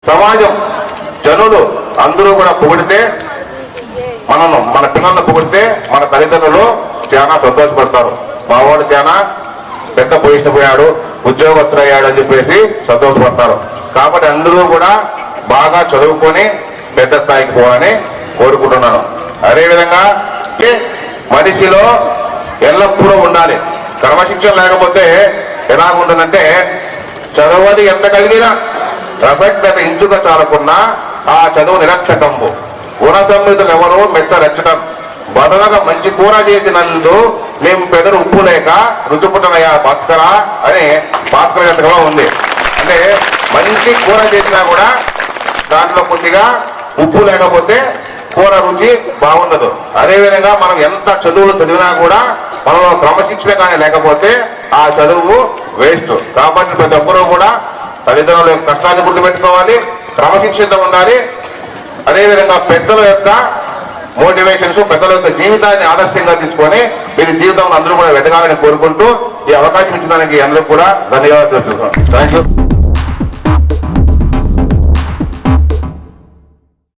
సమాజం జనులు అందరూ కూడా పొగిడితే మన పిల్లలను పొగిడితే మన తల్లిదండ్రులు చాలా సంతోషపడతారు. మావాడు చాలా పెద్ద పొజిషన్ పోయాడు, ఉద్యోగస్తులు అయ్యాడు అని చెప్పేసి సంతోషపడతారు. కాబట్టి అందరూ కూడా బాగా చదువుకొని పెద్ద స్థాయికి పోవాలని కోరుకుంటున్నాను. అదేవిధంగా మనిషిలో ఎల్లప్పుడూ ఉండాలి. క్రమశిక్షణ లేకపోతే ఎలాగుంటుందంటే చదవది ఎంత కలిగినా రసజ్ఞత ఇంచుక చాలకున్నా ఆ చదువు నిరక్షకంబు. గుణసమ్మితులు ఎవరు మెచ్చరెచ్చడం బదులుగా మంచి కూర చేసినందు మేము పెదరు ఉప్పు లేక రుచిపుట్టనయ్యా భాస్కర అని భాస్కర గంటగా ఉంది. అంటే మంచి కూర చేసినా కూడా దాంట్లో కొద్దిగా ఉప్పు లేకపోతే కూర రుచి బాగుండదు. అదేవిధంగా మనం ఎంత చదువులు చదివినా కూడా మనలో క్రమశిక్షణ కానీ లేకపోతే ఆ చదువు వేస్ట్. కాబట్టి ప్రతి ఒక్కరూ కూడా తల్లిదండ్రుల యొక్క కష్టాన్ని గుర్తుపెట్టుకోవాలి, క్రమశిక్షణ ఉండాలి. అదేవిధంగా పెద్దల యొక్క మోటివేషన్స్, పెద్దల యొక్క జీవితాన్ని ఆదర్శంగా తీసుకొని మీరు జీవితంలో అందరూ కూడా వెతకాలని కోరుకుంటూ ఈ అవకాశం ఇచ్చడానికి అందరూ కూడా ధన్యవాదాలు తెలుపుతున్నాను. Thank you.